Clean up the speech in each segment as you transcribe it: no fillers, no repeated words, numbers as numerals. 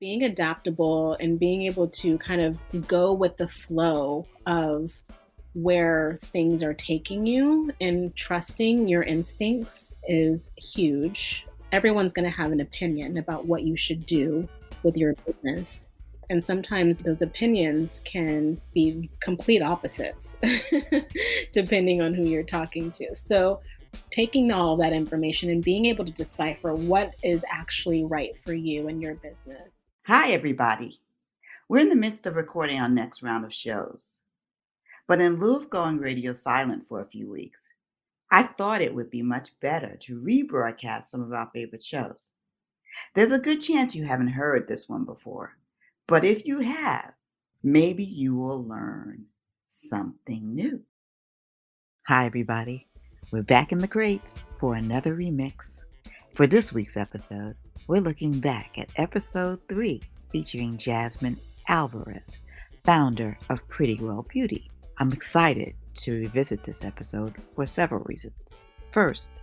Being adaptable and being able to kind of go with the flow of where things are taking you and trusting your instincts is huge. Everyone's going to have an opinion about what you should do with your business. And sometimes those opinions can be complete opposites, depending on who you're talking to. So, taking all that information and being able to decipher what is actually right for you and your business. Hi, everybody. We're in the midst of recording our next round of shows. But in lieu of going radio silent for a few weeks, I thought it would be much better to rebroadcast some of our favorite shows. There's a good chance you haven't heard this one before, but if you have, maybe you will learn something new. Hi, everybody. We're back in the crates for another remix. For this week's episode, we're looking back at episode 3 featuring Jazmin Alvarez, founder of Pretty Well Beauty. I'm excited to revisit this episode for several reasons. First,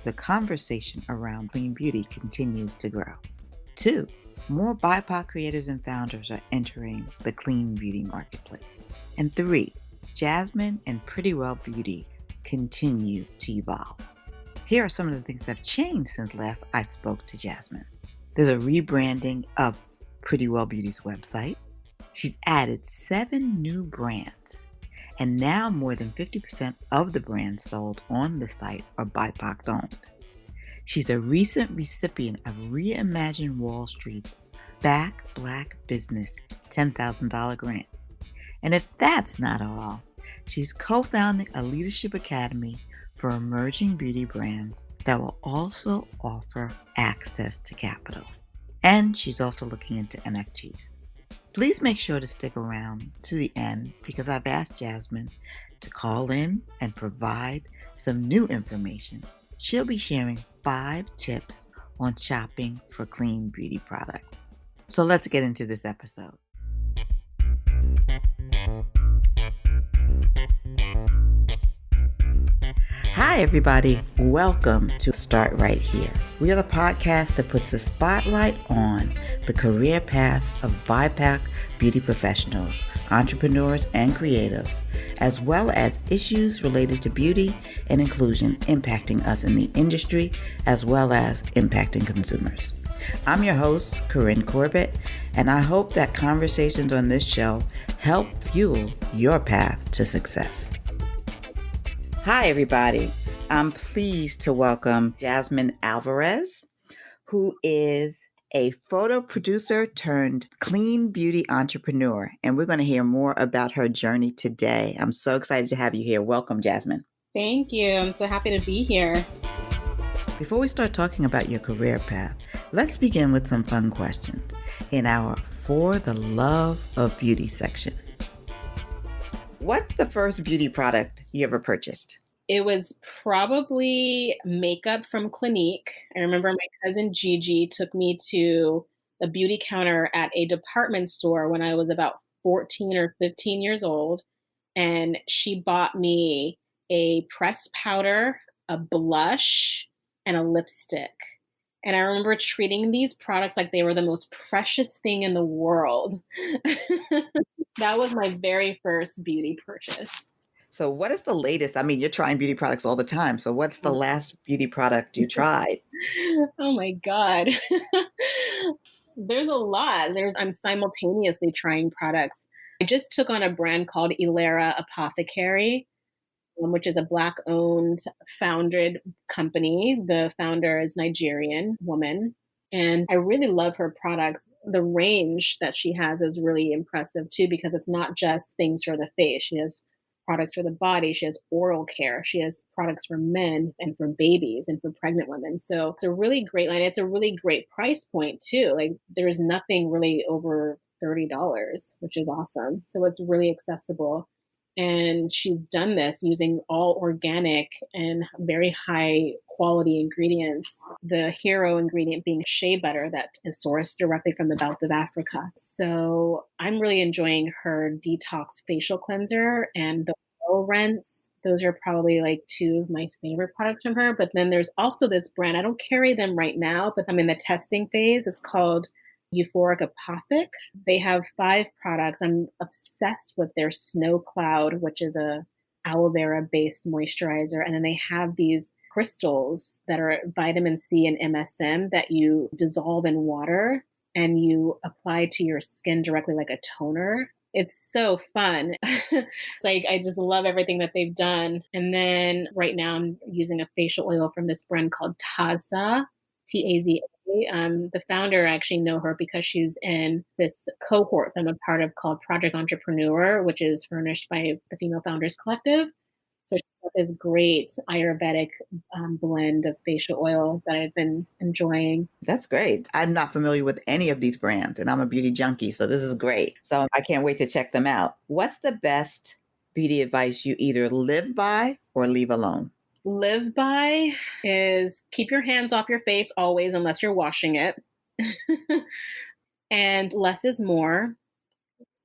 the conversation around clean beauty continues to grow. 2, more BIPOC creators and founders are entering the clean beauty marketplace. And 3, Jazmin and Pretty Well Beauty continue to evolve. Here are some of the things that have changed since last I spoke to Jazmin. There's a rebranding of Pretty Well Beauty's website. She's added 7 new brands, and now more than 50% of the brands sold on the site are BIPOC owned. She's a recent recipient of Reimagine Wall Street's Back Black Business $10,000 grant. And if that's not all, she's co-founding a leadership academy for emerging beauty brands that will also offer access to capital. And she's also looking into NFTs. Please make sure to stick around to the end because I've asked Jazmin to call in and provide some new information. She'll be sharing 5 tips on shopping for clean beauty products. So let's get into this episode. Hi, everybody. Welcome to Start Right Here. We are the podcast that puts the spotlight on the career paths of BIPOC beauty professionals, entrepreneurs, and creatives, as well as issues related to beauty and inclusion impacting us in the industry, as well as impacting consumers. I'm your host, Corinne Corbett, and I hope that conversations on this show help fuel your path to success. Hi, everybody. I'm pleased to welcome Jazmin Alvarez, who is a photo producer turned clean beauty entrepreneur. And we're going to hear more about her journey today. I'm so excited to have you here. Welcome, Jazmin. Thank you. I'm so happy to be here. Before we start talking about your career path, let's begin with some fun questions in our For the Love of Beauty section. What's the first beauty product you ever purchased? It was probably makeup from Clinique. I remember my cousin Gigi took me to the beauty counter at a department store when I was about 14 or 15 years old. And she bought me a pressed powder, a blush, and a lipstick. And I remember treating these products like they were the most precious thing in the world. That was my very first beauty purchase. So what is the latest? I mean, you're trying beauty products all the time. So what's the last beauty product you tried? Oh my God. There's a lot. I'm simultaneously trying products. I just took on a brand called Ilera Apothecary, which is a Black-owned, founded company. The founder is Nigerian woman, and I really love her products. The range that she has is really impressive too, because it's not just things for the face. She has products for the body. She has oral care. She has products for men and for babies and for pregnant women. So it's a really great line. It's a really great price point too. Like there's nothing really over $30, which is awesome. So it's really accessible. And she's done this using all organic and very high quality ingredients. The hero ingredient being shea butter that is sourced directly from the belt of Africa. So I'm really enjoying her detox facial cleanser and the oil rinse. Those are probably like 2 of my favorite products from her. But then there's also this brand. I don't carry them right now, but I'm in the testing phase. It's called Euphoric Apothic. They have 5 products. I'm obsessed with their Snow Cloud, which is a aloe vera based moisturizer. And then they have these crystals that are vitamin C and MSM that you dissolve in water and you apply to your skin directly like a toner. It's so fun. Like, I just love everything that they've done. And then right now I'm using a facial oil from this brand called Taza, Taza. The founder, I actually know her because she's in this cohort that I'm a part of called Project Entrepreneur, which is furnished by the Female Founders Collective. So she's got this great Ayurvedic blend of facial oil that I've been enjoying. That's great. I'm not familiar with any of these brands, and I'm a beauty junkie, so this is great. So I can't wait to check them out. What's the best beauty advice you either live by or leave alone? Live by is keep your hands off your face always, unless you're washing it. And less is more.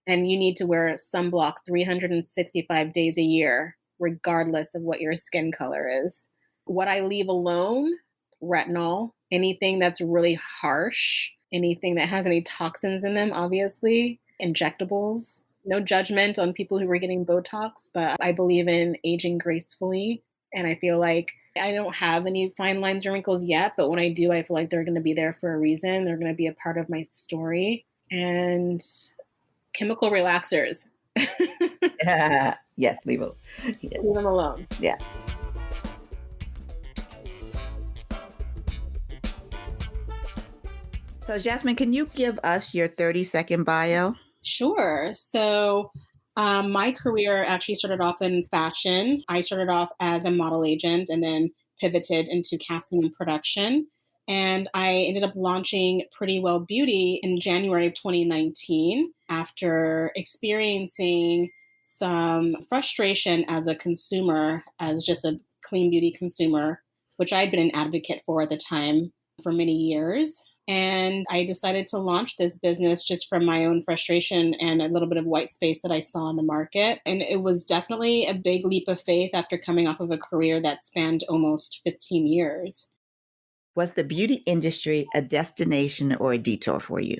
And you need to wear sunblock 365 days a year, regardless of what your skin color is. What I leave alone, retinol, anything that's really harsh, anything that has any toxins in them, obviously, injectables. No judgment on people who are getting Botox, but I believe in aging gracefully. And I feel like I don't have any fine lines or wrinkles yet, but when I do, I feel like they're going to be there for a reason. They're going to be a part of my story. And chemical relaxers. Yes, leave them. Yeah. Leave them alone. Yeah. So, Jazmin, can you give us your 30-second bio? Sure. So, my career actually started off in fashion. I started off as a model agent and then pivoted into casting and production. And I ended up launching Pretty Well Beauty in January of 2019 after experiencing some frustration as a consumer, as just a clean beauty consumer, which I'd been an advocate for at the time for many years. And I decided to launch this business just from my own frustration and a little bit of white space that I saw in the market. And it was definitely a big leap of faith after coming off of a career that spanned almost 15 years. Was the beauty industry a destination or a detour for you?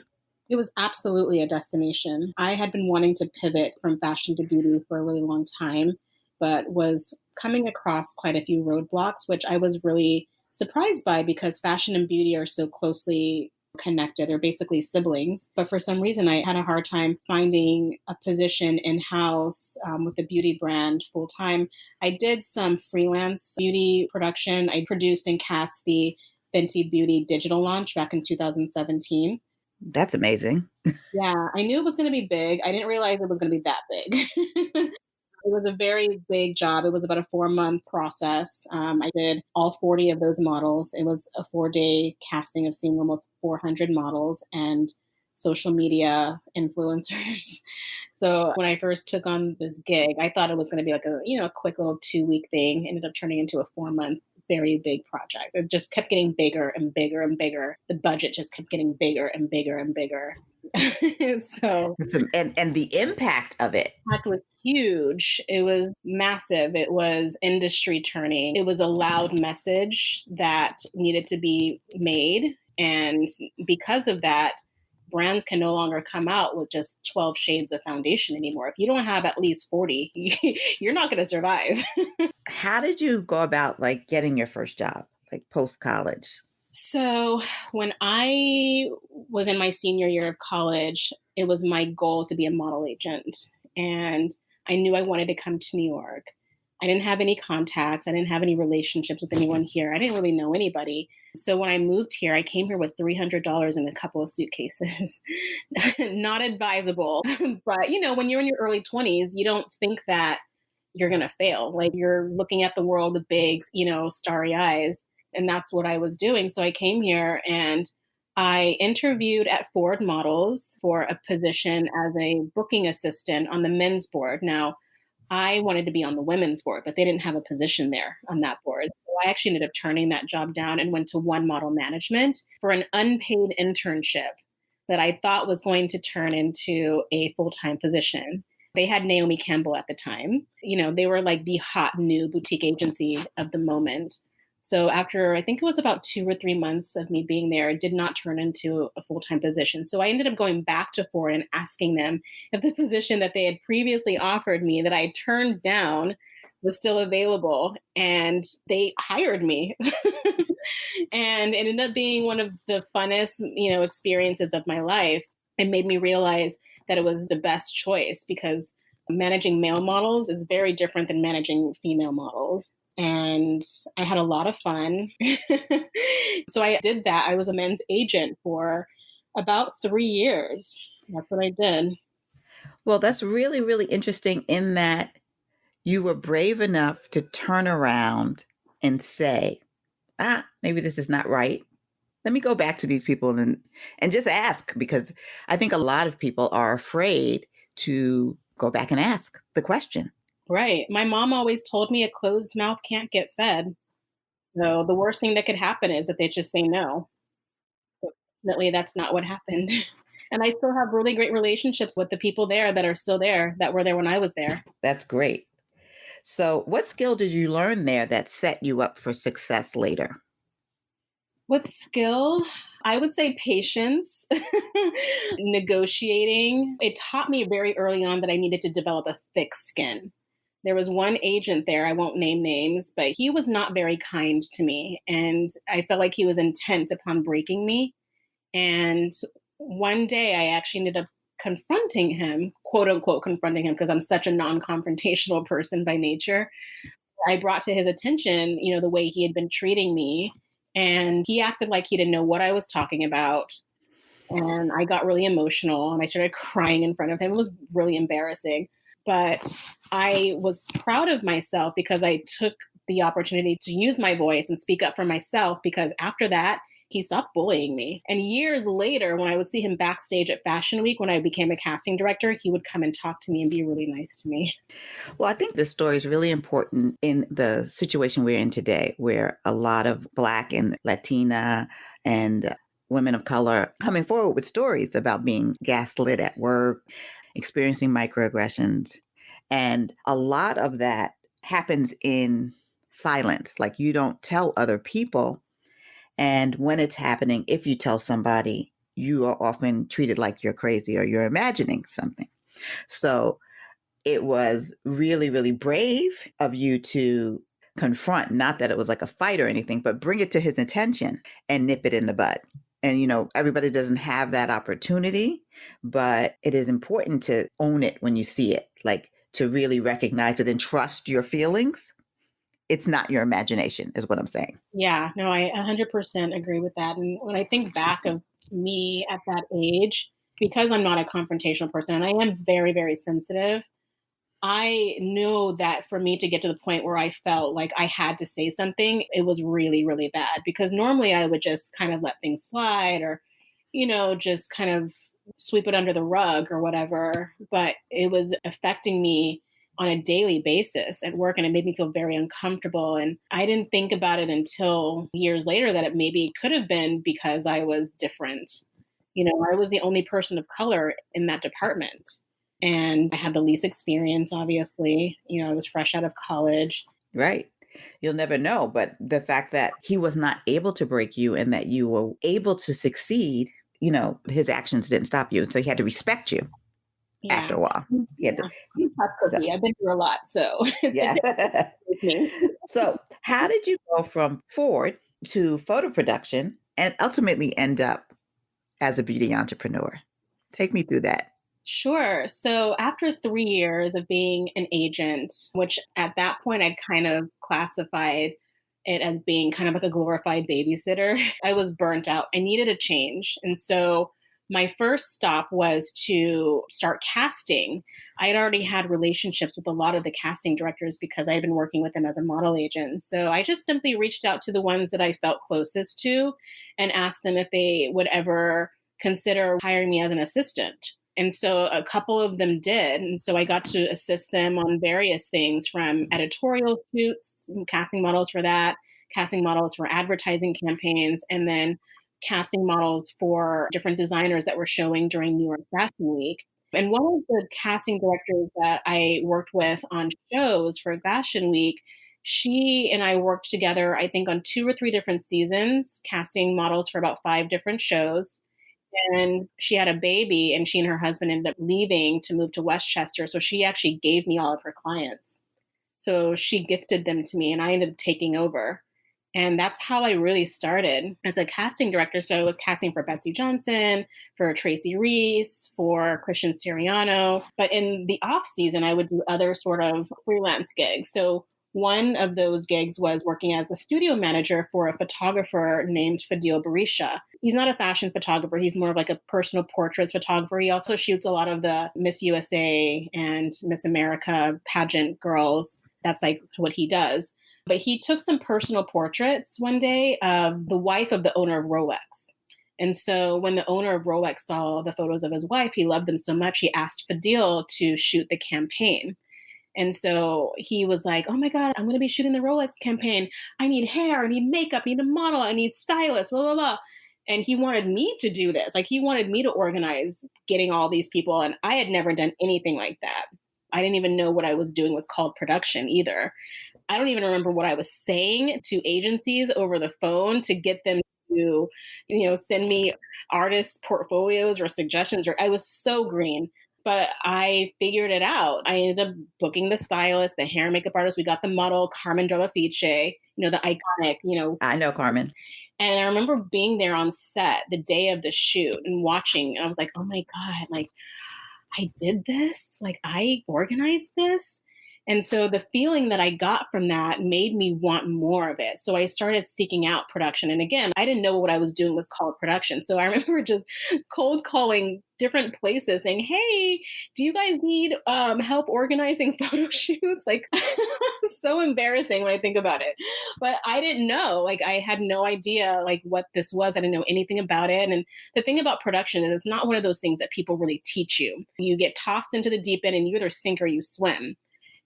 It was absolutely a destination. I had been wanting to pivot from fashion to beauty for a really long time, but was coming across quite a few roadblocks, which I was really surprised by because fashion and beauty are so closely connected. They're basically siblings. But for some reason, I had a hard time finding a position in-house with the beauty brand full-time. I did some freelance beauty production. I produced and cast the Fenty Beauty digital launch back in 2017. That's amazing. Yeah, I knew it was going to be big. I didn't realize it was going to be that big. It was a very big job. It was about a 4-month process. I did all 40 of those models. It was a 4-day casting of seeing almost 400 models and social media influencers. So when I first took on this gig, I thought it was going to be like a quick little 2-week thing. Ended up turning into a 4-month, very big project. It just kept getting bigger and bigger and bigger. The budget just kept getting bigger and bigger and bigger. So and the impact of it. The impact was huge. It was massive. It was industry turning. It was a loud message that needed to be made. And because of that, brands can no longer come out with just 12 shades of foundation anymore. If you don't have at least 40, you're not going to survive. How did you go about getting your first job, post-college? So when I was in my senior year of college, it was my goal to be a model agent. And I knew I wanted to come to New York. I didn't have any contacts. I didn't have any relationships with anyone here. I didn't really know anybody. So when I moved here, I came here with $300 in a couple of suitcases. Not advisable. But, when you're in your early 20s, you don't think that you're going to fail. You're looking at the world with big, starry eyes. And that's what I was doing. So I came here and I interviewed at Ford Models for a position as a booking assistant on the men's board. Now, I wanted to be on the women's board, but they didn't have a position there on that board. So I actually ended up turning that job down and went to One Model Management for an unpaid internship that I thought was going to turn into a full-time position. They had Naomi Campbell at the time. They were like the hot new boutique agency of the moment. So after I think it was about 2 or 3 months of me being there, it did not turn into a full-time position. So I ended up going back to Ford and asking them if the position that they had previously offered me that I turned down was still available. And they hired me. And it ended up being one of the funnest, experiences of my life. It made me realize that it was the best choice because managing male models is very different than managing female models. And I had a lot of fun. So I did that. I was a men's agent for about 3 years. That's what I did. Well, that's really, really interesting in that you were brave enough to turn around and say, maybe this is not right. Let me go back to these people and just ask, because I think a lot of people are afraid to go back and ask the question. Right. My mom always told me a closed mouth can't get fed. So the worst thing that could happen is that they just say no. But fortunately, that's not what happened. And I still have really great relationships with the people there that are still there, that were there when I was there. That's great. So, what skill did you learn there that set you up for success later? With skill, I would say patience, negotiating. It taught me very early on that I needed to develop a thick skin. There was one agent there, I won't name names, but he was not very kind to me. And I felt like he was intent upon breaking me. And one day I actually ended up confronting him, quote unquote, confronting him, because I'm such a non confrontational person by nature. I brought to his attention, the way he had been treating me. And he acted like he didn't know what I was talking about. And I got really emotional and I started crying in front of him. It was really embarrassing. But I was proud of myself because I took the opportunity to use my voice and speak up for myself, because after that, he stopped bullying me. And years later, when I would see him backstage at Fashion Week, when I became a casting director, he would come and talk to me and be really nice to me. Well, I think this story is really important in the situation we're in today, where a lot of Black and Latina and women of color coming forward with stories about being gaslit at work, experiencing microaggressions. And a lot of that happens in silence. Like, you don't tell other people. And when it's happening, if you tell somebody, you are often treated like you're crazy or you're imagining something. So it was really, really brave of you to confront, not that it was like a fight or anything, but bring it to his attention and nip it in the bud. And, everybody doesn't have that opportunity, but it is important to own it when you see it, like to really recognize it and trust your feelings. It's not your imagination, is what I'm saying. Yeah, no, I 100% agree with that. And when I think back of me at that age, because I'm not a confrontational person and I am very, very sensitive, I knew that for me to get to the point where I felt like I had to say something, it was really, really bad. Because normally I would just kind of let things slide or, just kind of sweep it under the rug or whatever. But it was affecting me on a daily basis at work and it made me feel very uncomfortable. And I didn't think about it until years later that it maybe could have been because I was different. I was the only person of color in that department. And I had the least experience, obviously. I was fresh out of college. Right. You'll never know. But the fact that he was not able to break you and that you were able to succeed, his actions didn't stop you. So he had to respect you Yeah. after a while. He had Yeah. to, I'm a tough so, cookie. I've been through a lot. So yeah. with me. So how did you go from Ford to photo production and ultimately end up as a beauty entrepreneur? Take me through that. Sure. So after 3 years of being an agent, which at that point I'd kind of classified it as being kind of like a glorified babysitter, I was burnt out. I needed a change. And so my first stop was to start casting. I had already had relationships with a lot of the casting directors because I had been working with them as a model agent. So I just simply reached out to the ones that I felt closest to and asked them if they would ever consider hiring me as an assistant. And so a couple of them did. And so I got to assist them on various things from editorial shoots, casting models for that, casting models for advertising campaigns, and then casting models for different designers that were showing during New York Fashion Week. And one of the casting directors that I worked with on shows for Fashion Week, She and I worked together, I think, on 2 or 3 different seasons, casting models for about 5 different shows. And she had a baby, and she and her husband ended up leaving to move to Westchester, so she actually gave me all of her clients. So she gifted them to me, and I ended up taking over. And that's how I really started as a casting director. So I was casting for Betsy Johnson, for Tracy Reese, for Christian Siriano. But in the off season, I would do other sort of freelance gigs. So one of those gigs was working as a studio manager for a photographer named Fadil Barisha. He's not a fashion photographer. He's more of like a personal portraits photographer. He also shoots a lot of the Miss USA and Miss America pageant girls. That's like what he does. But he took some personal portraits one day of the wife of the owner of Rolex. And so when the owner of Rolex saw the photos of his wife, he loved them so much, he asked Fadil to shoot the campaign. And so he was like, oh my God, I'm going to be shooting the Rolex campaign. I need hair, I need makeup, I need a model, I need stylist, blah, blah, blah. And he wanted me to do this. Like he wanted me to organize getting all these people. And I had never done anything like that. I didn't even know what I was doing was called production either. I don't even remember what I was saying to agencies over the phone to get them to, send me artist portfolios or suggestions. Or I was so green, but I figured it out. I ended up booking the stylist, the hair and makeup artist. We got the model, Carmen Delafiche, the iconic, I know Carmen. and I remember being there on set the day of the shoot and watching. And I was like, oh my God, like I did this, like I organized this. And so the feeling that I got from that made me want more of it. So I started seeking out production. And again, I didn't know what I was doing was called production. So I remember just cold calling different places saying, hey, do you guys need help organizing photo shoots? Like, so embarrassing when I think about it. But I didn't know, like, I had no idea like what this was. I didn't know anything about it. And the thing about production is it's not one of those things that people really teach you. You get tossed into the deep end and you either sink or you swim.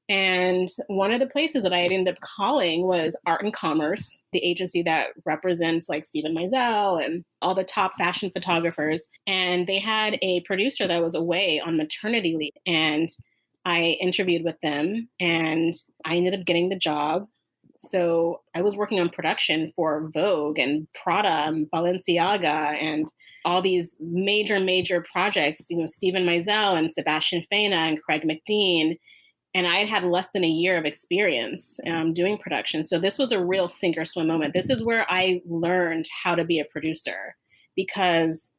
And one of the places that I had ended up calling was Art and Commerce, the agency that represents like Steven Meisel and all the top fashion photographers. And they had a producer that was away on maternity leave. And I interviewed with them and I ended up getting the job. So I was working on production for Vogue and Prada and Balenciaga and all these major projects, Steven Meisel and Sebastian Fena and Craig McDean. And I had less than a year of experience doing production. So this was a real sink or swim moment. This is where I learned how to be a producer because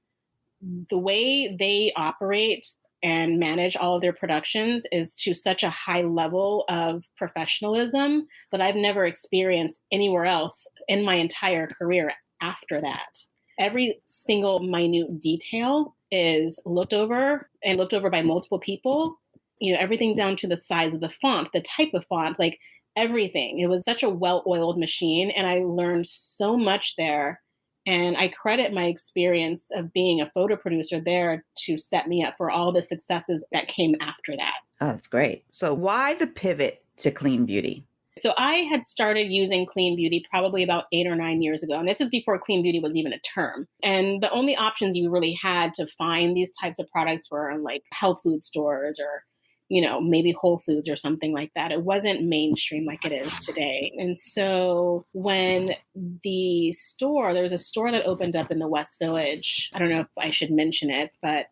the way they operate and manage all of their productions is to such a high level of professionalism that I've never experienced anywhere else in my entire career after that. Every single minute detail is looked over by multiple people. Everything down to the size of the font, the type of font, like everything. It was such a well-oiled machine. And I learned so much there. And I credit my experience of being a photo producer there to set me up for all the successes that came after that. Oh, that's great. So why the pivot to clean beauty? So I had started using clean beauty probably about 8 or 9 years ago. And this was before clean beauty was even a term. And the only options you really had to find these types of products were in like health food stores or maybe Whole Foods or something like that. It wasn't mainstream like it is today. And so when there was a store that opened up in the West Village. I don't know if I should mention it, but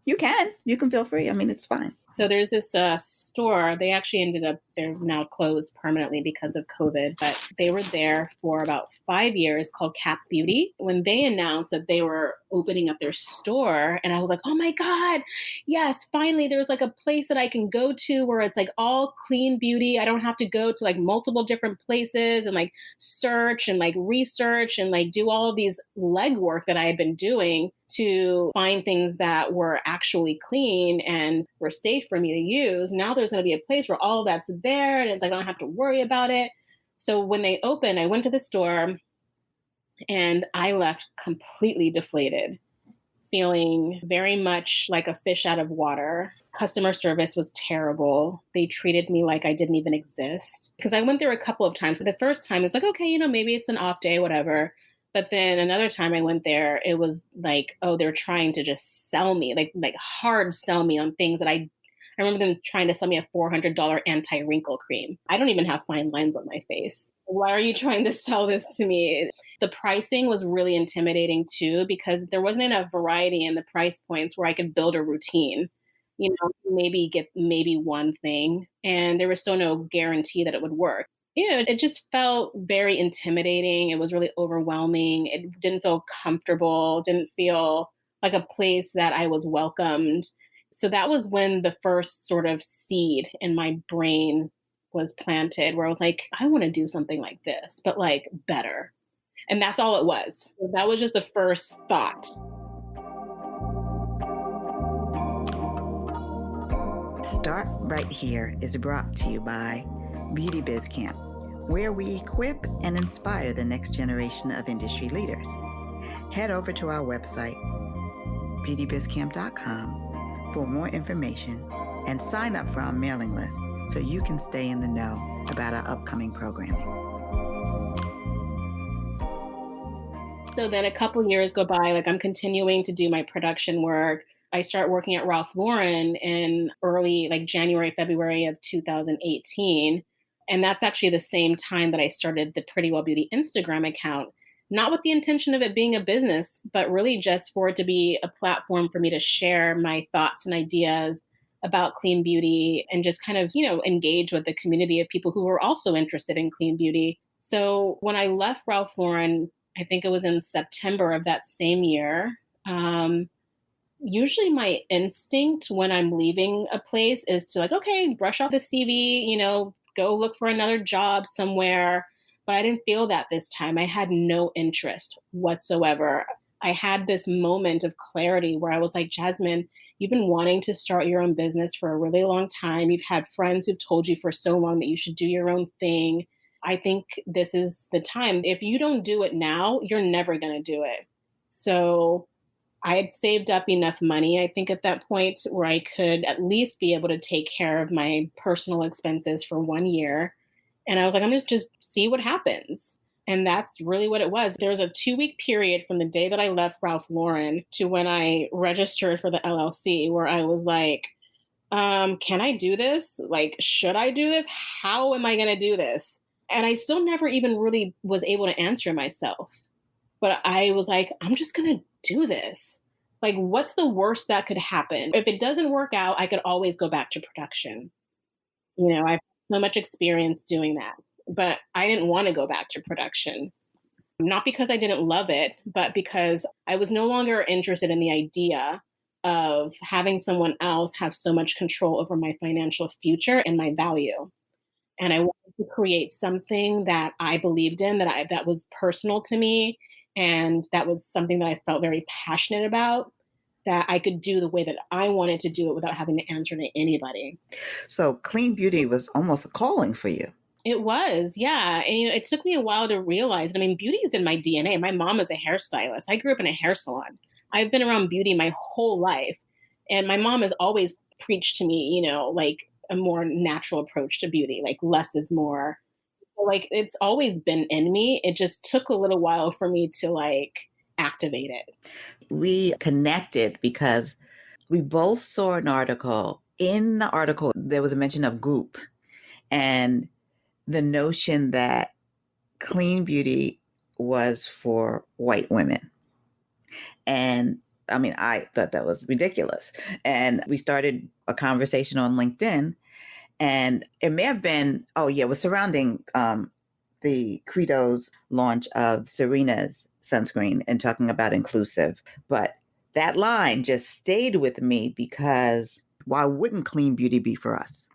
You can feel free. I mean, it's fine. So there's this store. They're now closed permanently because of COVID, but they were there for about 5 years called Cap Beauty. When they announced that they were opening up their store, and I was like, oh my God, yes, finally there's like a place that I can go to where it's like all clean beauty. I don't have to go to like multiple different places and like search and like research and like do all of these legwork that I had been doing to find things that were actually clean and were safe for me to use. Now there's going to be a place where all of that's there and it's like I don't have to worry about it. So when they opened, I went to the store and I left completely deflated, feeling very much like a fish out of water. Customer service was terrible. They treated me like I didn't even exist. Because I went there a couple of times. But the first time it's like, okay, maybe it's an off day, whatever. But then another time I went there, it was like, oh, they're trying to just sell me, like hard sell me on things that I I remember them trying to sell me a $400 anti-wrinkle cream. I don't even have fine lines on my face. Why are you trying to sell this to me? The pricing was really intimidating too, because there wasn't enough variety in the price points where I could build a routine. Maybe get maybe one thing, and there was still no guarantee that it would work. It just felt very intimidating. It was really overwhelming. It didn't feel comfortable, didn't feel like a place that I was welcomed. So that was when the first sort of seed in my brain was planted, where I was like, I want to do something like this, but like better. And that's all it was. That was just the first thought. Start Right Here is brought to you by Beauty Biz Camp, where we equip and inspire the next generation of industry leaders. Head over to our website, beautybizcamp.com, for more information and sign up for our mailing list so you can stay in the know about our upcoming programming. So then a couple years go by, like I'm continuing to do my production work. I start working at Ralph Lauren in early, like January, February of 2018. And that's actually the same time that I started the Pretty Well Beauty Instagram account, not with the intention of it being a business, but really just for it to be a platform for me to share my thoughts and ideas about clean beauty and just kind of, engage with the community of people who were also interested in clean beauty. So when I left Ralph Lauren, I think it was in September of that same year. Usually my instinct when I'm leaving a place is to like, okay, brush off the CV, go look for another job somewhere. But I didn't feel that this time. I had no interest whatsoever. I had this moment of clarity where I was like, Jazmin, you've been wanting to start your own business for a really long time. You've had friends who've told you for so long that you should do your own thing. I think this is the time. If you don't do it now, you're never going to do it. So I had saved up enough money, I think, at that point where I could at least be able to take care of my personal expenses for 1 year. And I was like, I'm just see what happens. And that's really what it was. There was a 2-week period from the day that I left Ralph Lauren to when I registered for the LLC where I was like, can I do this? Like, should I do this? How am I going to do this? And I still never even really was able to answer myself. But I was like, I'm just going to do this. Like, what's the worst that could happen? If it doesn't work out, I could always go back to production. I have so much experience doing that. But I didn't want to go back to production, not because I didn't love it, but because I was no longer interested in the idea of having someone else have so much control over my financial future and my value. And I wanted to create something that I believed in, that was personal to me, and that was something that I felt very passionate about, that I could do the way that I wanted to do it without having to answer to anybody. So clean beauty was almost a calling for you. It was, yeah. And it took me a while to realize. I mean, beauty is in my DNA. My mom is a hairstylist. I grew up in a hair salon. I've been around beauty my whole life. And my mom has always preached to me, like a more natural approach to beauty, like less is more. Like it's always been in me. It just took a little while for me to like activate it. We connected because we both saw an article. In the article, there was a mention of goop and the notion that clean beauty was for white women. And I mean, I thought that was ridiculous. And we started a conversation on LinkedIn. And it may have been, it was surrounding the Credo's launch of Serena's sunscreen and talking about Inclusuve. But that line just stayed with me because why wouldn't clean beauty be for us?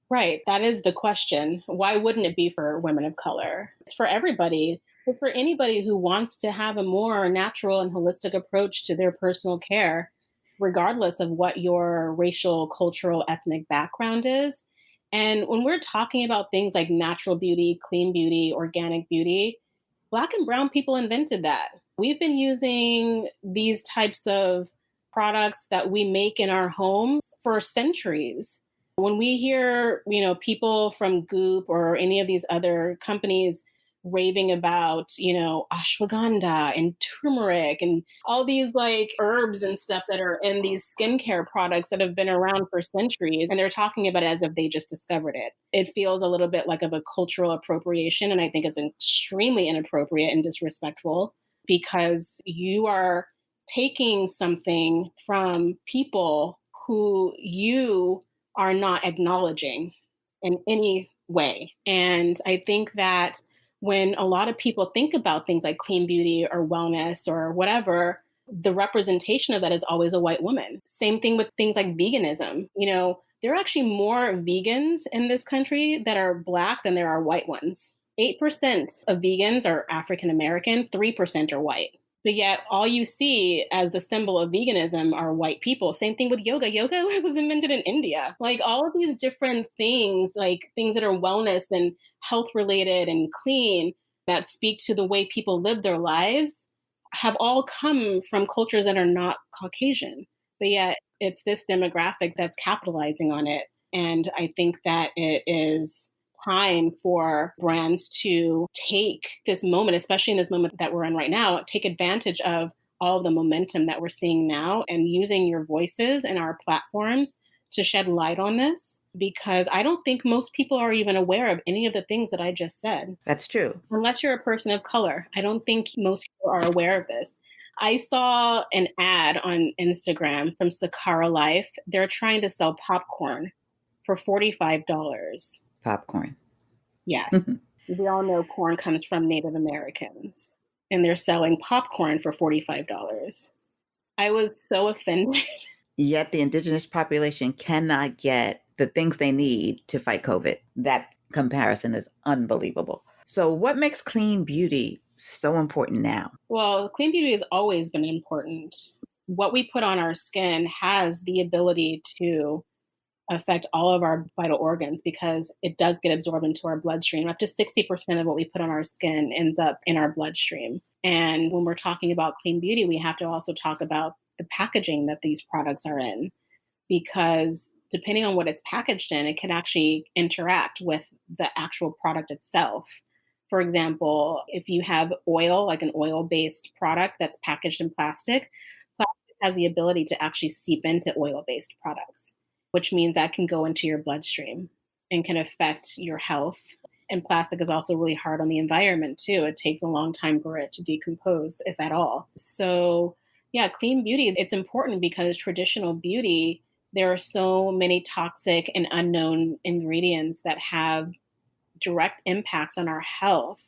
Right. That is the question. Why wouldn't it be for women of color? It's for everybody. But for anybody who wants to have a more natural and holistic approach to their personal care, regardless of what your racial, cultural, ethnic background is. And when we're talking about things like natural beauty, clean beauty, organic beauty, Black and brown people invented that. We've been using these types of products that we make in our homes for centuries. When we hear, people from Goop or any of these other companies raving about, ashwagandha and turmeric and all these like herbs and stuff that are in these skincare products that have been around for centuries. And they're talking about it as if they just discovered it. It feels a little bit like of a cultural appropriation. And I think it's extremely inappropriate and disrespectful because you are taking something from people who you are not acknowledging in any way. And I think that when a lot of people think about things like clean beauty or wellness or whatever, the representation of that is always a white woman. Same thing with things like veganism. There are actually more vegans in this country that are Black than there are white ones. 8% of vegans are African American, 3% are white. But yet, all you see as the symbol of veganism are white people. Same thing with yoga. Yoga was invented in India. Like all of these different things, like things that are wellness and health related and clean that speak to the way people live their lives, have all come from cultures that are not Caucasian. But yet, it's this demographic that's capitalizing on it. And I think that it is time for brands to take this moment, especially in this moment that we're in right now, take advantage of all of the momentum that we're seeing now and using your voices and our platforms to shed light on this, because I don't think most people are even aware of any of the things that I just said. That's true. Unless you're a person of color, I don't think most people are aware of this. I saw an ad on Instagram from Sakara Life. They're trying to sell popcorn for $45. Popcorn. Yes. We all know corn comes from Native Americans, and they're selling popcorn for $45. I was so offended. Yet the indigenous population cannot get the things they need to fight COVID. That comparison is unbelievable. So what makes clean beauty so important now? Well, clean beauty has always been important. What we put on our skin has the ability to affect all of our vital organs because it does get absorbed into our bloodstream. Up to 60% of what we put on our skin ends up in our bloodstream. And when we're talking about clean beauty, we have to also talk about the packaging that these products are in, because depending on what it's packaged in, it can actually interact with the actual product itself. For example, if you have oil, like an oil-based product that's packaged in plastic, plastic has the ability to actually seep into oil-based products, which means that can go into your bloodstream and can affect your health. And plastic is also really hard on the environment too. It takes a long time for it to decompose, if at all. So yeah, clean beauty, it's important because traditional beauty, there are so many toxic and unknown ingredients that have direct impacts on our health.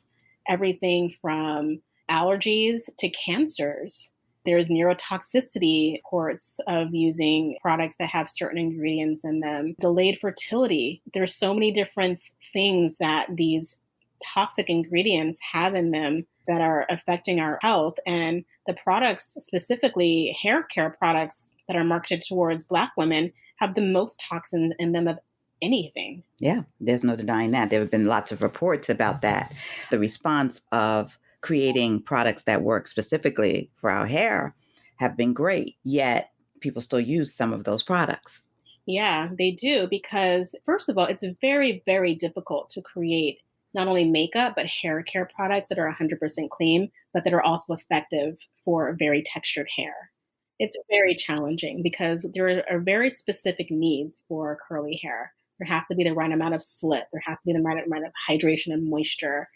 Everything from allergies to cancers. There's neurotoxicity reports of using products that have certain ingredients in them. Delayed fertility. There's so many different things that these toxic ingredients have in them that are affecting our health. And the products, specifically hair care products that are marketed towards Black women, have the most toxins in them of anything. Yeah, there's no denying that. There have been lots of reports about that. The response of creating products that work specifically for our hair have been great, yet people still use some of those products. Yeah, they do, because first of all, it's very, very difficult to create not only makeup, but hair care products that are 100% clean, but that are also effective for very textured hair. It's very challenging because there are very specific needs for curly hair. There has to be the right amount of slip. There has to be the right amount of hydration and moisture.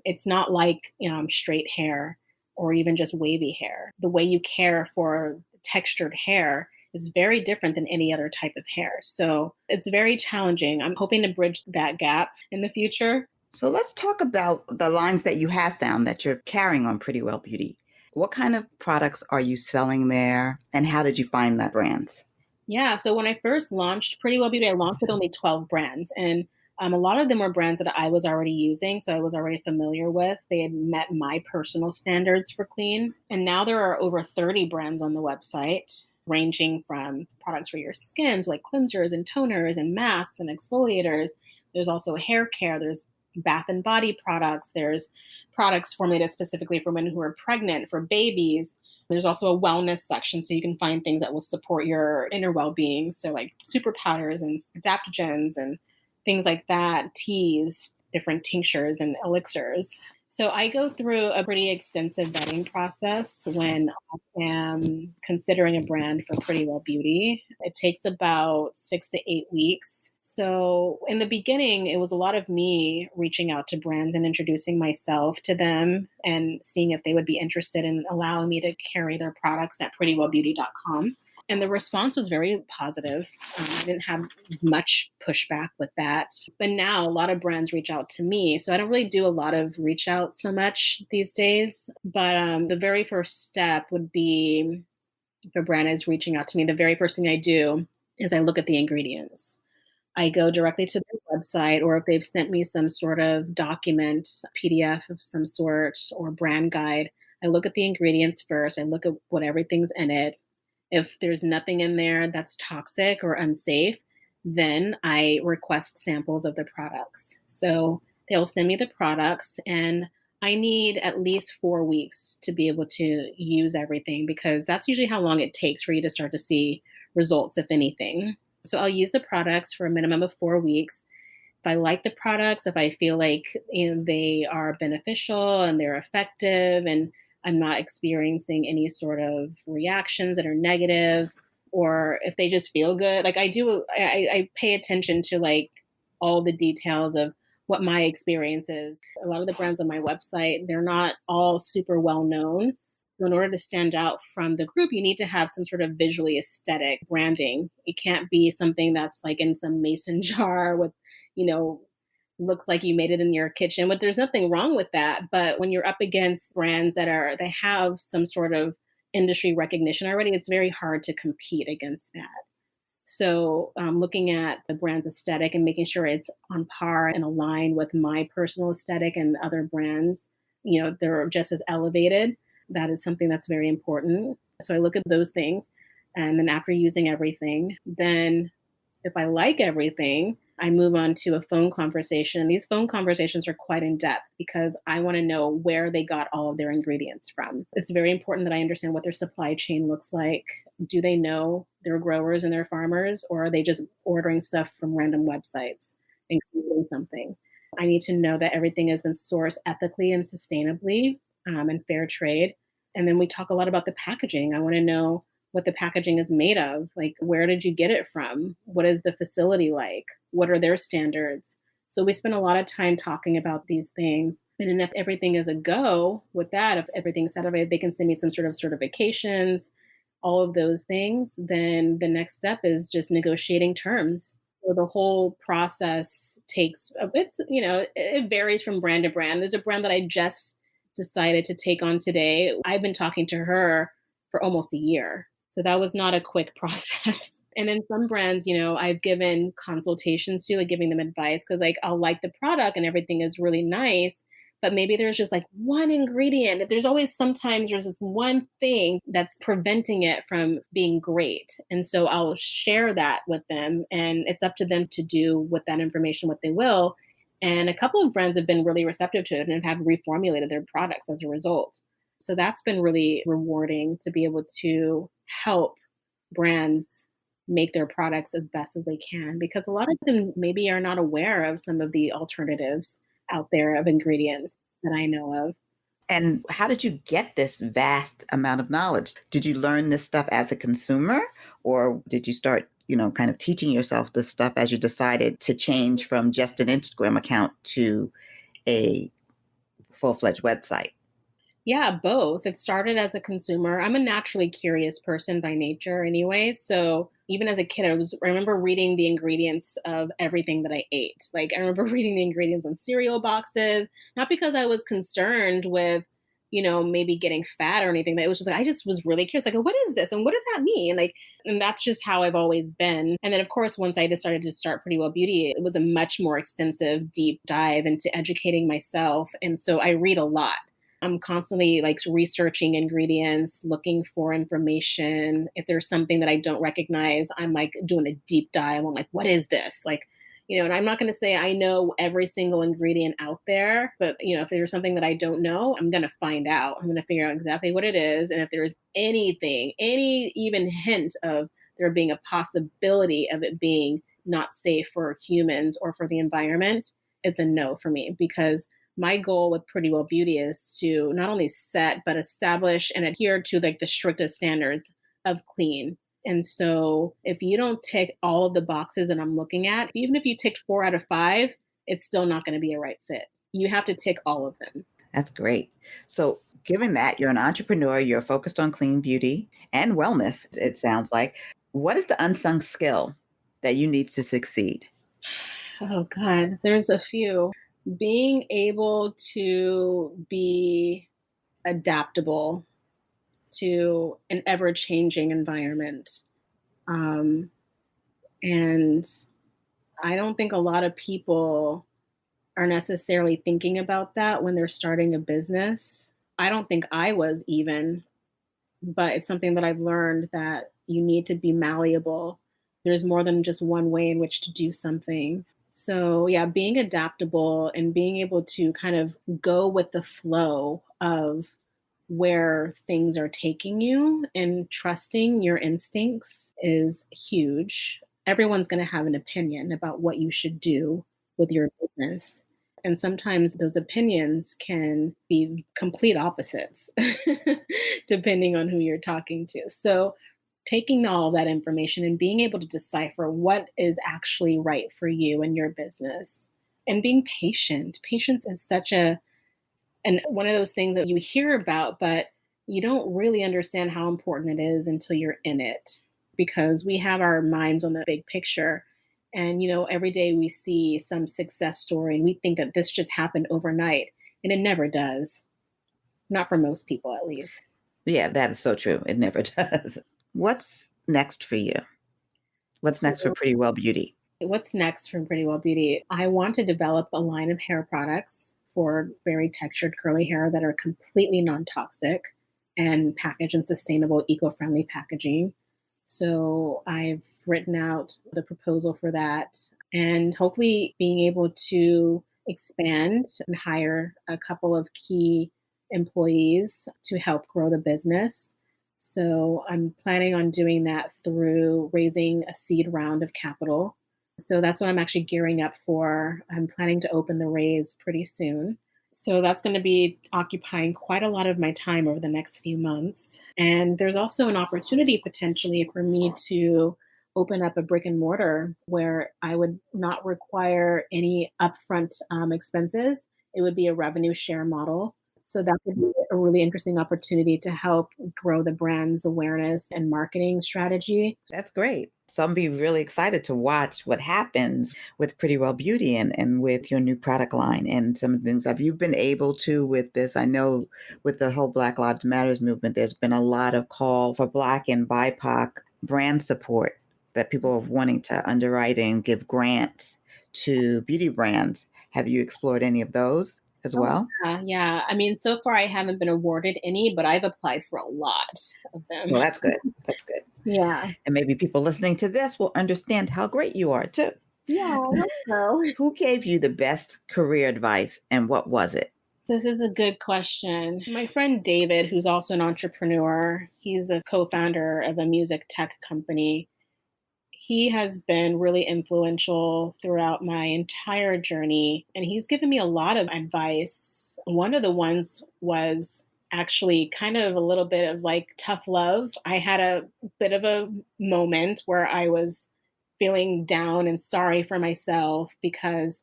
It's not like straight hair or even just wavy hair. The way you care for textured hair is very different than any other type of hair. So it's very challenging. I'm hoping to bridge that gap in the future. So let's talk about the lines that you have found that you're carrying on Pretty Well Beauty. What kind of products are you selling there, and how did you find the brands? Yeah, so when I first launched Pretty Well Beauty, I launched with only 12 brands. And a lot of them were brands that I was already using, so I was already familiar with. They had met my personal standards for clean. And now there are over 30 brands on the website, ranging from products for your skin, so like cleansers and toners and masks and exfoliators. There's also hair care. There's bath and body products. There's products formulated specifically for women who are pregnant, for babies. There's also a wellness section, so you can find things that will support your inner well-being. So like super powders and adaptogens and things like that, teas, different tinctures and elixirs. So I go through a pretty extensive vetting process when I am considering a brand for Pretty Well Beauty. It takes about 6 to 8 weeks. So in the beginning, it was a lot of me reaching out to brands and introducing myself to them and seeing if they would be interested in allowing me to carry their products at prettywellbeauty.com. And the response was very positive. I didn't have much pushback with that. But now a lot of brands reach out to me. So I don't really do a lot of reach out so much these days. But the very first step would be if a brand is reaching out to me, the very first thing I do is I look at the ingredients. I go directly to their website, or if they've sent me some sort of document, PDF of some sort, or brand guide, I look at the ingredients first. I look at what everything's in it. If there's nothing in there that's toxic or unsafe, then I request samples of the products. So they'll send me the products, and I need at least 4 weeks to be able to use everything because that's usually how long it takes for you to start to see results, if anything. So I'll use the products for a minimum of 4 weeks. If I like the products, if I feel like they are beneficial and they're effective, and I'm not experiencing any sort of reactions that are negative, or if they just feel good, like I pay attention to like all the details of what my experience is. A lot of the brands on my website, they're not all super well known. So in order to stand out from the group, you need to have some sort of visually aesthetic branding. It can't be something that's like in some mason jar with, you know, looks like you made it in your kitchen. But there's nothing wrong with that. But when you're up against brands they have some sort of industry recognition already, it's very hard to compete against that. So, looking at the brand's aesthetic and making sure it's on par and aligned with my personal aesthetic and other brands, they're just as elevated. That is something that's very important. So, I look at those things. And then, after using everything, then if I like everything, I move on to a phone conversation. And these phone conversations are quite in depth because I want to know where they got all of their ingredients from. It's very important that I understand what their supply chain looks like. Do they know their growers and their farmers, or are they just ordering stuff from random websites and creating something? I need to know that everything has been sourced ethically and sustainably, and fair trade. And then we talk a lot about the packaging. I want to know what the packaging is made of. Like, where did you get it from? What is the facility like? What are their standards? So we spend a lot of time talking about these things. And then if everything is a go with that, if everything's set up, if they can send me some sort of certifications, all of those things, then the next step is just negotiating terms. So the whole process it varies from brand to brand. There's a brand that I just decided to take on today. I've been talking to her for almost a year. So that was not a quick process. And then some brands, I've given consultations to, like giving them advice because like I'll like the product and everything is really nice, but maybe there's just like one ingredient. Sometimes there's this one thing that's preventing it from being great. And so I'll share that with them, and it's up to them to do with that information what they will. And a couple of brands have been really receptive to it and have reformulated their products as a result. So that's been really rewarding to be able to help brands make their products as best as they can, because a lot of them maybe are not aware of some of the alternatives out there of ingredients that I know of. And how did you get this vast amount of knowledge? Did you learn this stuff as a consumer, or did you start, kind of teaching yourself this stuff as you decided to change from just an Instagram account to a full-fledged website? Yeah, both. It started as a consumer. I'm a naturally curious person by nature anyway. So even as a kid, I remember reading the ingredients of everything that I ate. Like I remember reading the ingredients on cereal boxes, not because I was concerned with, maybe getting fat or anything. But it was just like, I just was really curious. Like, what is this? And what does that mean? And that's just how I've always been. And then of course, once I decided to start Pretty Well Beauty, it was a much more extensive, deep dive into educating myself. And so I read a lot. I'm constantly like researching ingredients, looking for information. If there's something that I don't recognize, I'm like doing a deep dive. I'm like, what is this? And I'm not going to say I know every single ingredient out there, but if there's something that I don't know, I'm going to find out. I'm going to figure out exactly what it is. And if there's any even hint of there being a possibility of it being not safe for humans or for the environment, it's a no for me, because my goal with Pretty Well Beauty is to not only set, but establish and adhere to like the strictest standards of clean. And so if you don't tick all of the boxes that I'm looking at, even if you ticked 4 out of 5, it's still not going to be a right fit. You have to tick all of them. That's great. So, given that you're an entrepreneur, you're focused on clean beauty and wellness, it sounds like. What is the unsung skill that you need to succeed? Oh, God, there's a few. Being able to be adaptable to an ever changing environment. Um, and I don't think a lot of people are necessarily thinking about that when they're starting a business. I don't think I was even, but it's something that I've learned that you need to be malleable. There's more than just one way in which to do something. So, yeah, being adaptable and being able to kind of go with the flow of where things are taking you and trusting your instincts is huge. Everyone's going to have an opinion about what you should do with your business. And sometimes those opinions can be complete opposites, depending on who you're talking to. So, taking all that information and being able to decipher what is actually right for you and your business and being patient. Patience is such a and one of those things that you hear about, but you don't really understand how important it is until you're in it because we have our minds on the big picture. And, every day we see some success story and we think that this just happened overnight, and it never does. Not for most people, at least. Yeah, that is so true. It never does. What's next for you? What's next for Pretty Well Beauty? What's next from Pretty Well Beauty? I want to develop a line of hair products for very textured curly hair that are completely non-toxic and packaged in sustainable, eco-friendly packaging. So I've written out the proposal for that and hopefully being able to expand and hire a couple of key employees to help grow the business. So I'm planning on doing that through raising a seed round of capital. So that's what I'm actually gearing up for. I'm planning to open the raise pretty soon. So that's going to be occupying quite a lot of my time over the next few months. And there's also an opportunity potentially for me to open up a brick and mortar where I would not require any upfront expenses. It would be a revenue share model. So that would be a really interesting opportunity to help grow the brand's awareness and marketing strategy. That's great. So I'm be really excited to watch what happens with Pretty Well Beauty and with your new product line and some of the things. Have you been able to with this? I know with the whole Black Lives Matters movement, there's been a lot of call for Black and BIPOC brand support that people are wanting to underwrite and give grants to beauty brands. Have you explored any of those as Oh, well? yeah, yeah. I mean, so far I haven't been awarded any, but I've applied for a lot of them. Well, that's good. That's good. Yeah. And maybe people listening to this will understand how great you are too. Yeah, I hope so. Who gave you the best career advice and what was it? This is a good question. My friend David, who's also an entrepreneur, he's the co-founder of a music tech company. He has been really influential throughout my entire journey, and he's given me a lot of advice. One of the ones was actually kind of a little bit of like tough love. I had a bit of a moment where I was feeling down and sorry for myself because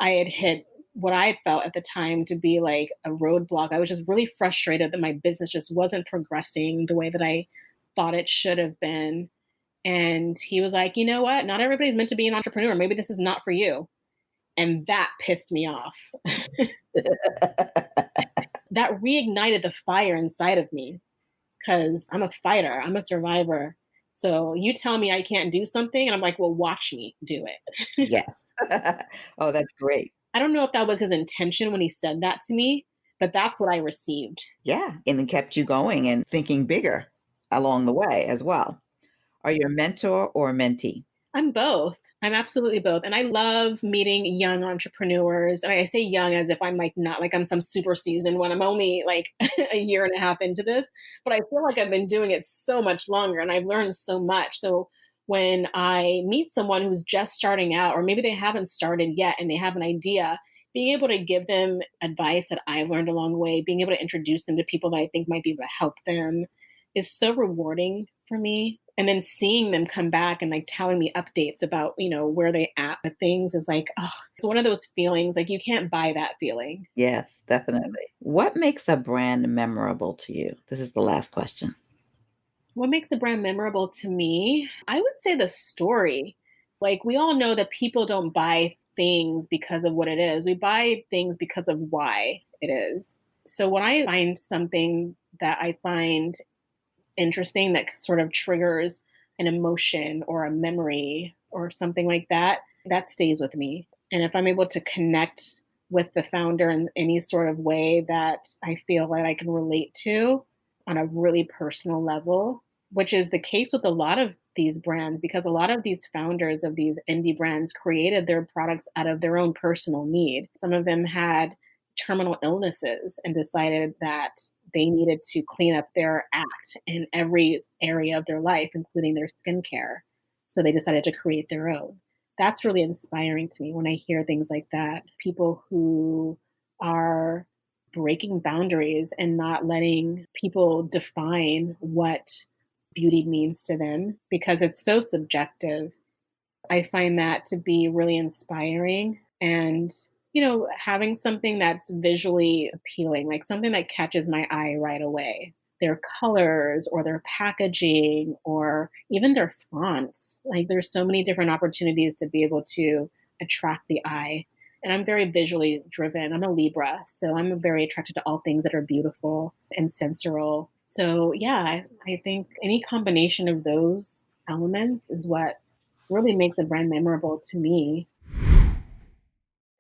I had hit what I felt at the time to be like a roadblock. I was just really frustrated that my business just wasn't progressing the way that I thought it should have been. And he was like, you know what? Not everybody's meant to be an entrepreneur. Maybe this is not for you. And that pissed me off. That reignited the fire inside of me because I'm a fighter, I'm a survivor. So you tell me I can't do something, and I'm like, well, watch me do it. Yes. Oh, that's great. I don't know if that was his intention when he said that to me, but that's what I received. Yeah. And it kept you going and thinking bigger along the way as well. Are you a mentor or a mentee? I'm both. I'm absolutely both. And I love meeting young entrepreneurs. And I say young as if I'm like not like I'm some super seasoned one. I'm only like a year and a half into this, but I feel like I've been doing it so much longer and I've learned so much. So when I meet someone who's just starting out, or maybe they haven't started yet and they have an idea, being able to give them advice that I've learned along the way, being able to introduce them to people that I think might be able to help them is so rewarding for me. And then seeing them come back and like telling me updates about, where they at with things is like, oh, it's one of those feelings like you can't buy that feeling. Yes, definitely. What makes a brand memorable to you? This is the last question. What makes a brand memorable to me? I would say the story. Like, we all know that people don't buy things because of what it is. We buy things because of why it is. So when I find something that I find interesting that sort of triggers an emotion or a memory or something like that, that stays with me. And if I'm able to connect with the founder in any sort of way that I feel like I can relate to on a really personal level, which is the case with a lot of these brands, because a lot of these founders of these indie brands created their products out of their own personal need. Some of them had terminal illnesses and decided that they needed to clean up their act in every area of their life, including their skincare. So they decided to create their own. That's really inspiring to me when I hear things like that. People who are breaking boundaries and not letting people define what beauty means to them because it's so subjective. I find that to be really inspiring and, having something that's visually appealing, like something that catches my eye right away. Their colors or their packaging or even their fonts. Like there's so many different opportunities to be able to attract the eye. And I'm very visually driven. I'm a Libra, so I'm very attracted to all things that are beautiful and sensorial. So yeah, I think any combination of those elements is what really makes a brand memorable to me.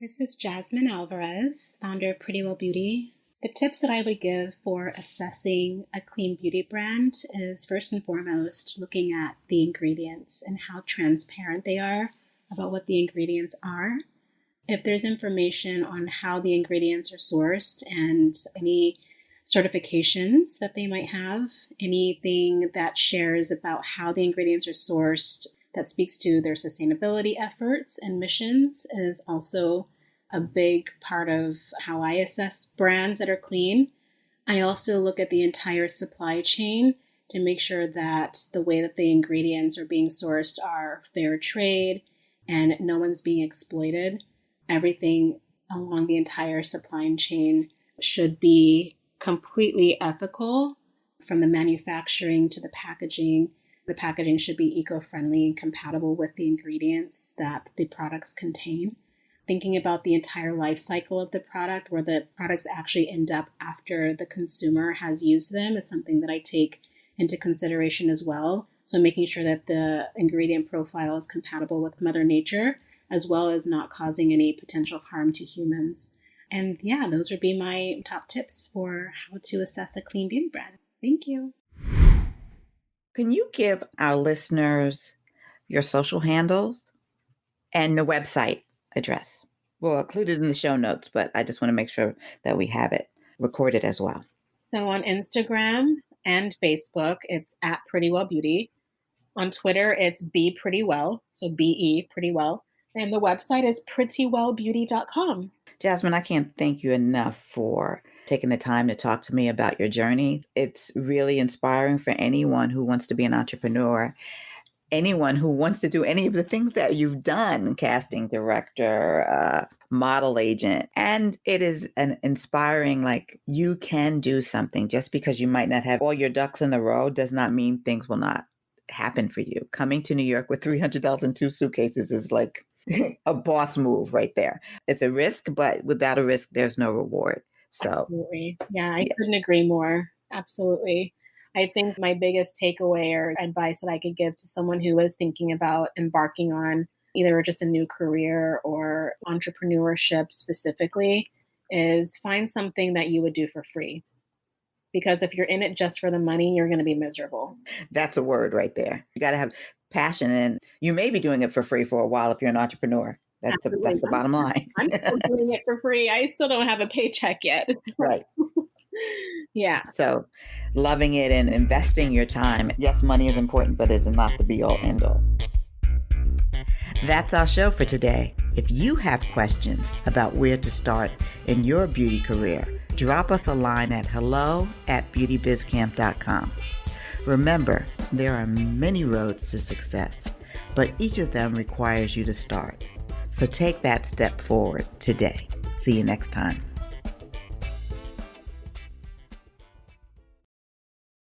This is Jazmin Alvarez, founder of Pretty Well Beauty. The tips that I would give for assessing a clean beauty brand is first and foremost looking at the ingredients and how transparent they are about what the ingredients are. If there's information on how the ingredients are sourced and any certifications that they might have, anything that shares about how the ingredients are sourced that speaks to their sustainability efforts and missions is also a big part of how I assess brands that are clean. I also look at the entire supply chain to make sure that the way that the ingredients are being sourced are fair trade and no one's being exploited. Everything along the entire supply chain should be completely ethical, from the manufacturing to the packaging. The packaging should be eco-friendly and compatible with the ingredients that the products contain. Thinking about the entire life cycle of the product, where the products actually end up after the consumer has used them, is something that I take into consideration as well. So making sure that the ingredient profile is compatible with Mother Nature, as well as not causing any potential harm to humans. And yeah, those would be my top tips for how to assess a clean beauty brand. Thank you. Can you give our listeners your social handles and the website address? We'll include it in the show notes, but I just want to make sure that we have it recorded as well. So on Instagram and Facebook, it's at Pretty Well Beauty. On Twitter, it's Be Pretty Well, so B-E, Pretty Well. And the website is prettywellbeauty.com. Jazmin, I can't thank you enough for taking the time to talk to me about your journey. It's really inspiring for anyone who wants to be an entrepreneur, anyone who wants to do any of the things that you've done, casting director, model agent. And it is an inspiring, like, you can do something. Just because you might not have all your ducks in a row does not mean things will not happen for you. Coming to New York with $300 in 2 suitcases is like a boss move right there. It's a risk, but without a risk, there's no reward. So, absolutely. Yeah, I couldn't agree more. Absolutely. I think my biggest takeaway or advice that I could give to someone who is thinking about embarking on either just a new career or entrepreneurship specifically is find something that you would do for free. Because if you're in it just for the money, you're going to be miserable. That's a word right there. You got to have passion, and you may be doing it for free for a while if you're an entrepreneur. That's the bottom line. I'm still doing it for free. I still don't have a paycheck yet. Right. Yeah. So loving it and investing your time. Yes, money is important, but it's not the be all end all. That's our show for today. If you have questions about where to start in your beauty career, drop us a line at hello@beautybizcamp.com. Remember, there are many roads to success, but each of them requires you to start. So take that step forward today. See you next time.